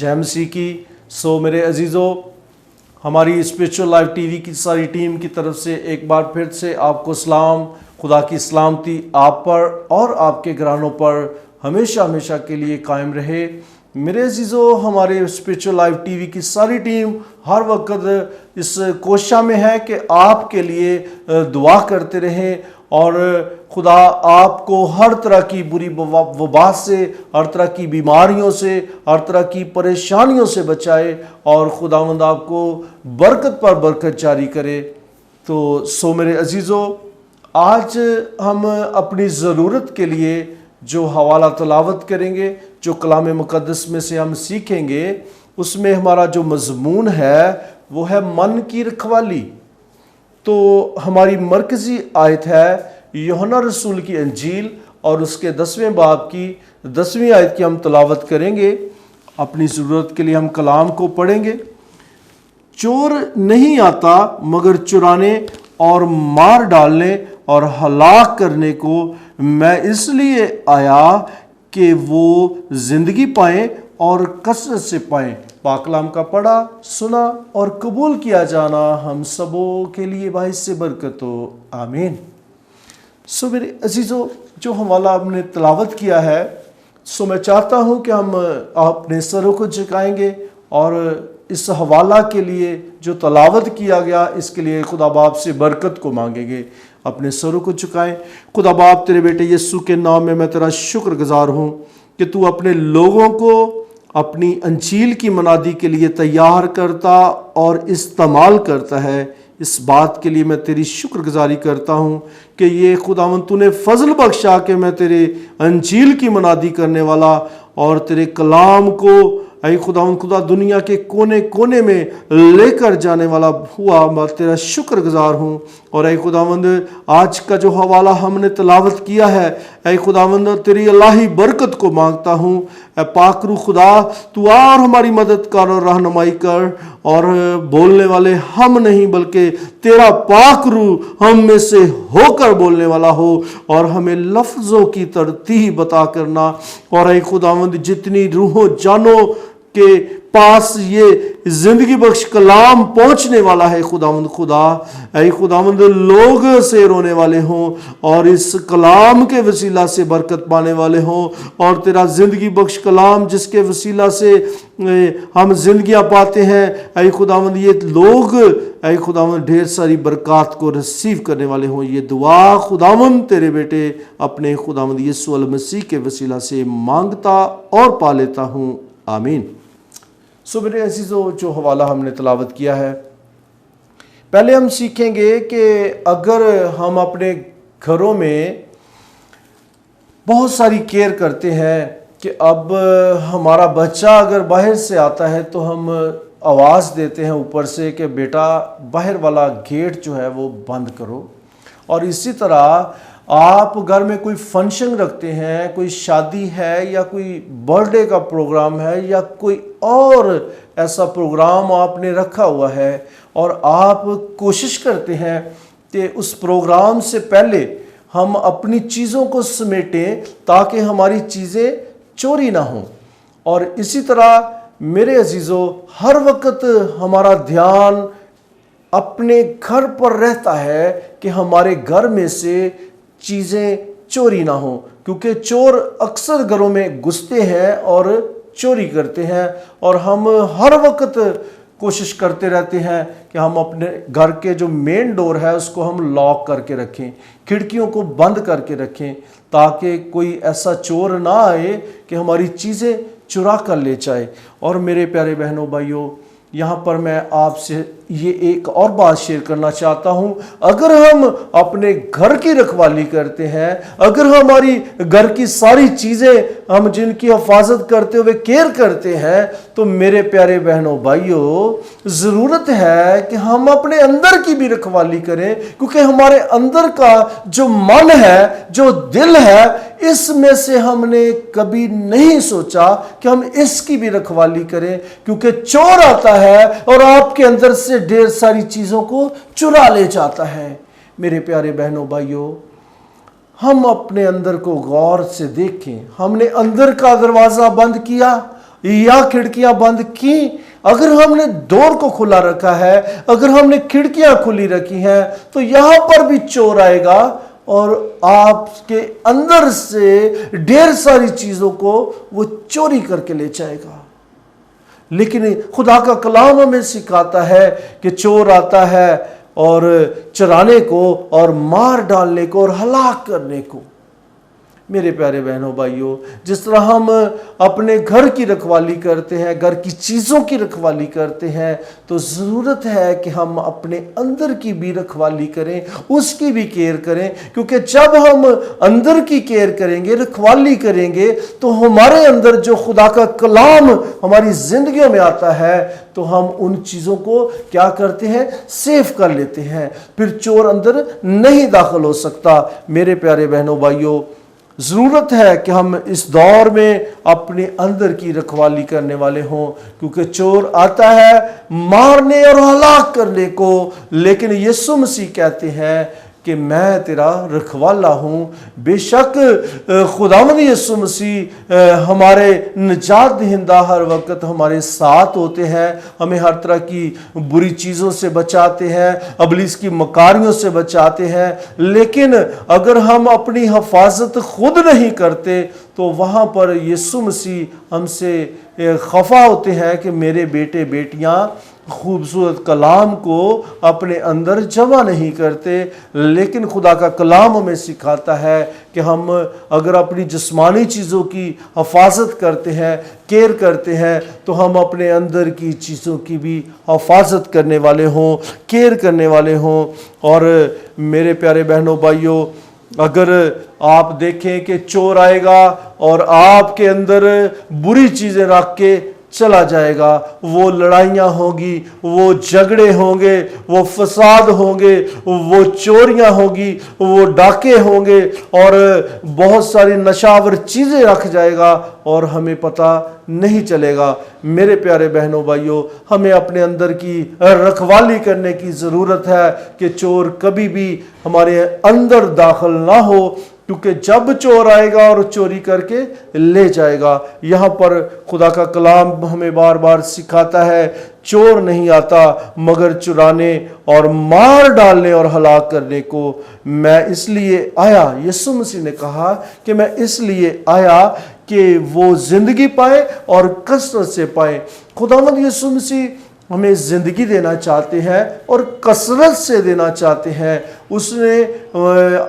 जय मसीह की। सो मेरे अजीज़ों, हमारी स्पिरिचुअल लाइफ टीवी की सारी टीम की तरफ से एक बार फिर से आपको सलाम। खुदा की सलामती आप पर और आपके घरानों पर हमेशा हमेशा के लिए कायम रहे। मेरे अजीज़ों, हमारे स्पिरिचुअल लाइफ टीवी की सारी टीम हर वक्त इस कोशिश में है कि आपके लिए दुआ करते रहें और खुदा आपको हर तरह की बुरी वबा से, हर तरह की बीमारियों से, हर तरह की परेशानियों से बचाए और खुदावंद आपको बरकत पर बरकत जारी करे। तो मेरे अजीज़ों, आज हम अपनी ज़रूरत के लिए जो हवाला तलावत करेंगे, जो कलाम मुक़द्दस में से हम सीखेंगे, उसमें हमारा जो मज़मून है वो है मन की रखवाली। तो हमारी मरकज़ी आयत है यूहन्ना रसूल की अंजील और उसके 10वें बाब की 10वीं आयत की हम तलावत करेंगे। अपनी ज़रूरत के लिए हम कलाम को पढ़ेंगे। चोर नहीं आता मगर चुराने और मार डालने और हलाक करने को मैं इसलिए आया कि वो ज़िंदगी पाएं और कसरत से पाएं। पाकलाम का पढ़ा, सुना और कबूल किया जाना हम सबों के लिए बाइस से बरकत हो, आमीन। मेरे अजीज़ों, जो हवाला हमने तलावत किया है, मैं चाहता हूँ कि हम अपने सरों को झुकाएंगे और इस हवाला के लिए जो तलावत किया गया, इसके लिए खुदा बाप से बरकत को मांगेंगे। अपने सरों को झुकाएं। खुदा बाप, तेरे बेटे यीशु के नाम में मैं तेरा शुक्रगुजार हूँ कि तू अपने लोगों को अपनी अंजील की मनादी के लिए तैयार करता और इस्तेमाल करता है। इस बात के लिए मैं तेरी शुक्रगुजारी करता हूँ कि ये खुदावंद तूने फजल बख्शा कि मैं तेरे अंजील की मनादी करने वाला और तेरे कलाम को ऐ खुदावंद खुदा दुनिया के कोने कोने में लेकर जाने वाला हुआ। मैं तेरा शुक्रगुजार हूँ। और ऐ खुदावंद, आज का जो हवाला हमने तलावत किया है, ऐ खुदावंद तेरी अल्लाही बरकत को मांगता हूँ। ऐ पाकरू खुदा, तू और हमारी मदद कर और रहनुमाई कर। और बोलने वाले हम नहीं बल्कि तेरा पाकरू हम में से होकर बोलने वाला हो और हमें लफ्ज़ों की तरतीब बता करना। और ऐ खुदावंद, जितनी रूहों जानों के पास ये जिंदगी बख्श कलाम पहुंचने वाला है, खुदावंद खुदा, ऐ खुदावंद लोग से रोने वाले हों और इस कलाम के वसीला से बरकत पाने वाले हों। और तेरा जिंदगी बख्श कलाम जिसके वसीला से हम जिंदगियां पाते हैं, ऐ खुदावंद ये लोग, ऐ खुदावंद ढेर सारी बरकत को रिसीव करने वाले हों। ये दुआ खुदावंद तेरे बेटे अपने खुदावंद यीशु मसीह के वसीला से मांगता और पा लेता हूँ, आमीन। मेरे अजीज़ों, जो हवाला हमने तलावत किया है, पहले हम सीखेंगे कि अगर हम अपने घरों में बहुत सारी केयर करते हैं कि अब हमारा बच्चा अगर बाहर से आता है तो हम आवाज़ देते हैं ऊपर से कि बेटा बाहर वाला गेट जो है वो बंद करो। और इसी तरह आप घर में कोई फंक्शन रखते हैं, कोई शादी है या कोई बर्थडे का प्रोग्राम है या कोई और ऐसा प्रोग्राम आपने रखा हुआ है और आप कोशिश करते हैं कि उस प्रोग्राम से पहले हम अपनी चीज़ों को समेटें ताकि हमारी चीज़ें चोरी ना हों। और इसी तरह मेरे अजीज़ों, हर वक्त हमारा ध्यान अपने घर पर रहता है कि हमारे घर में से चीज़ें चोरी ना हो, क्योंकि चोर अक्सर घरों में घुसते हैं और चोरी करते हैं। और हम हर वक्त कोशिश करते रहते हैं कि हम अपने घर के जो मेन डोर है उसको हम लॉक करके रखें, खिड़कियों को बंद करके रखें, ताकि कोई ऐसा चोर ना आए कि हमारी चीज़ें चुरा कर ले जाए। और मेरे प्यारे बहनों भाइयों, यहाँ पर मैं आपसे ये एक और बात शेयर करना चाहता हूँ। अगर हम अपने घर की रखवाली करते हैं, अगर हमारी घर की सारी चीज़ें हम जिनकी हिफाजत करते हुए केयर करते हैं, तो मेरे प्यारे बहनों भाइयों, ज़रूरत है कि हम अपने अंदर की भी रखवाली करें, क्योंकि हमारे अंदर का जो मन है, जो दिल है, इसमें से हमने कभी नहीं सोचा कि हम इसकी भी रखवाली करें। क्योंकि चोर आता है और आपके अंदर से ढेर सारी चीज़ों को चुरा ले जाता है। मेरे प्यारे बहनों भाइयों, हम अपने अंदर को गौर से देखें। हमने अंदर का दरवाज़ा बंद किया, या खिड़कियां बंद की, अगर हमने डोर को खुला रखा है, अगर हमने खिड़कियां खुली रखी हैं, तो यहां पर भी चोर आएगा और आपके अंदर से ढेर सारी चीजों को वो चोरी करके ले जाएगा। लेकिन खुदा का कलाम हमें सिखाता है कि चोर आता है और चुराने को और मार डालने को और हलाक करने को। मेरे प्यारे बहनों भाइयों, जिस तरह हम अपने घर की रखवाली करते हैं, घर की चीज़ों की रखवाली करते हैं, तो ज़रूरत है कि हम अपने अंदर की भी रखवाली करें, उसकी भी केयर करें। क्योंकि जब हम अंदर की केयर करेंगे, रखवाली करेंगे, तो हमारे अंदर जो खुदा का कलाम हमारी ज़िंदगियों में आता है, तो हम उन चीज़ों को क्या करते हैं, सेव कर लेते हैं। फिर चोर अंदर नहीं दाखिल हो सकता। मेरे प्यारे बहनों भाइयों, ज़रूरत है कि हम इस दौर में अपने अंदर की रखवाली करने वाले हों, क्योंकि चोर आता है मारने और हलाक करने को, लेकिन यीशु मसीह कहते हैं कि मैं तेरा रखवाला हूँ। बेशक खुदावंद यीशु मसीह हमारे निजात दहिंदा हर वक्त हमारे साथ होते हैं, हमें हर तरह की बुरी चीज़ों से बचाते हैं, इब्लीस की मकारियों से बचाते हैं। लेकिन अगर हम अपनी हिफाजत खुद नहीं करते, तो वहाँ पर यीशु मसीह हमसे खफा होते हैं कि मेरे बेटे बेटियाँ खूबसूरत कलाम को अपने अंदर जमा नहीं करते। लेकिन खुदा का कलाम हमें सिखाता है कि हम अगर अपनी जिस्मानी चीज़ों की हिफाजत करते हैं, केयर करते हैं, तो हम अपने अंदर की चीज़ों की भी हिफाजत करने वाले हों, केयर करने वाले हों। और मेरे प्यारे बहनों भाइयों, अगर आप देखें कि चोर आएगा और आपके अंदर बुरी चीज़ें रख के चला जाएगा, वो लड़ाइयाँ होगी, वो झगड़े होंगे, वो फसाद होंगे, वो चोरियाँ होगी, वो डाके होंगे और बहुत सारी नशावर चीज़ें रख जाएगा और हमें पता नहीं चलेगा। मेरे प्यारे बहनों भाइयों, हमें अपने अंदर की रखवाली करने की ज़रूरत है कि चोर कभी भी हमारे अंदर दाखिल ना हो, क्योंकि जब चोर आएगा और चोरी करके ले जाएगा। यहाँ पर खुदा का कलाम हमें बार बार सिखाता है, चोर नहीं आता मगर चुराने और मार डालने और हलाक करने को। मैं इसलिए आया, यीशु मसीह ने कहा कि मैं इसलिए आया कि वो जिंदगी पाए और कसरत से पाए। खुदावंद यीशु मसीह हमें जिंदगी देना चाहते हैं और कसरत से देना चाहते हैं। उसने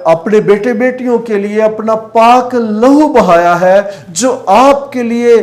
अपने बेटे बेटियों के लिए अपना पाक लहू बहाया है, जो आपके लिए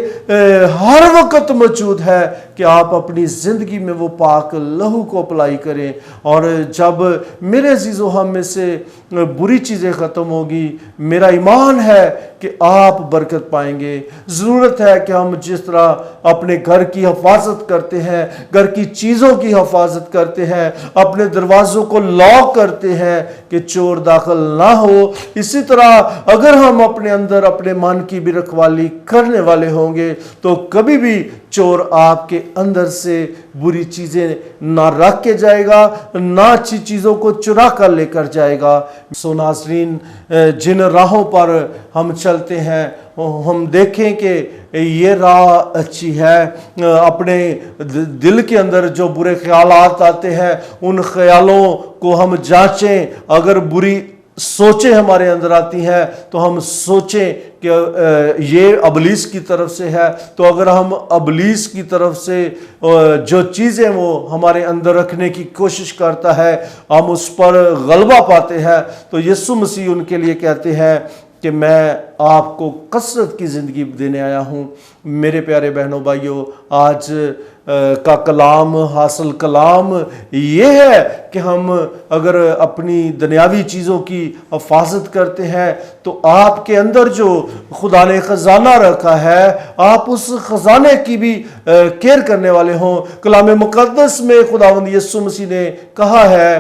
हर वक्त मौजूद है कि आप अपनी ज़िंदगी में वो पाक लहू को अप्लाई करें। और जब मेरे अजीज़ों हम में से बुरी चीज़ें ख़त्म होगी, मेरा ईमान है कि आप बरकत पाएंगे। ज़रूरत है कि हम जिस तरह अपने घर की हिफाजत करते हैं, घर की चीज़ों की हिफाजत करते हैं, अपने दरवाज़ों को लॉक करते हैं कि चोर दाखिल ना हो, इसी तरह अगर हम अपने अंदर अपने मन की भी रखवाली करने वाले होंगे, तो कभी भी चोर आपके अंदर से बुरी चीज़ें ना रख के जाएगा, ना अच्छी चीज़ों को चुरा कर लेकर जाएगा। सो नाज़रीन, जिन राहों पर हम चलते हैं, हम देखें कि ये राह अच्छी है। अपने दिल के अंदर जो बुरे ख्यालात आते हैं, उन ख्यालों को हम जांचें। अगर बुरी सोचें हमारे अंदर आती हैं, तो हम सोचें कि ये इब्लीस की तरफ से है। तो अगर हम इब्लीस की तरफ से जो चीज़ें वो हमारे अंदर रखने की कोशिश करता है, हम उस पर गलबा पाते हैं, तो यीशु मसीह उनके लिए कहते हैं कि मैं आपको कसरत की ज़िंदगी देने आया हूँ। मेरे प्यारे बहनों भाइयों, आज का कलाम, हासिल कलाम ये है कि हम अगर अपनी दुनियावी चीज़ों की हिफाजत करते हैं, तो आपके अंदर जो खुदा ने ख़जाना रखा है, आप उस ख़जाने की भी केयर करने वाले हों। कलाम मुक़द्दस में खुदावंद यीशु मसीह ने कहा है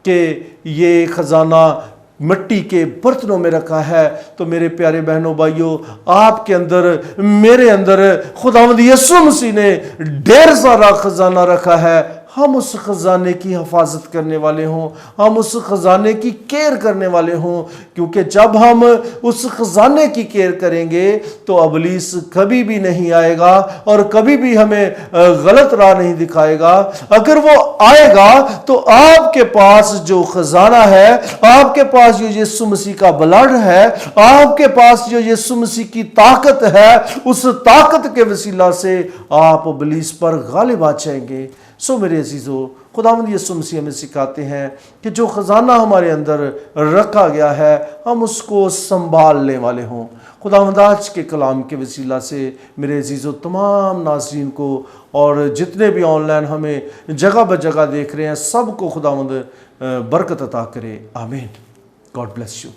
कि ये ख़जाना मिट्टी के बर्तनों में रखा है। तो मेरे प्यारे बहनों भाइयों, आपके अंदर, मेरे अंदर खुदावंद यीशु मसीह ने ढेर सारा खजाना रखा है। ہم اس خزانے کی حفاظت کرنے والے ہوں، ہم اس خزانے کی کیئر کرنے والے ہوں، کیونکہ جب ہم اس خزانے کی کیئر کریں گے تو ابلیس کبھی بھی نہیں آئے گا اور کبھی بھی ہمیں غلط راہ نہیں دکھائے گا۔ اگر وہ آئے گا تو آپ کے پاس جو خزانہ ہے، آپ کے پاس جو یسوع مسیح کا بلڈ ہے، آپ کے پاس جو یسوع مسیح کی طاقت ہے، اس طاقت کے وسیلہ سے آپ ابلیس پر غالب آ جائیں گے۔ سو میرے عزیزو، خداوند یسوع مسیح ہمیں سکھاتے ہیں کہ جو خزانہ ہمارے اندر رکھا گیا ہے ہم اس کو سنبھالنے والے ہوں۔ خداوند آج کے کلام کے وسیلہ سے میرے عزیزو تمام ناظرین کو اور جتنے بھی آن لائن ہمیں جگہ بجگہ دیکھ رہے ہیں سب کو خداوند برکت عطا کرے، آمین۔ God bless you.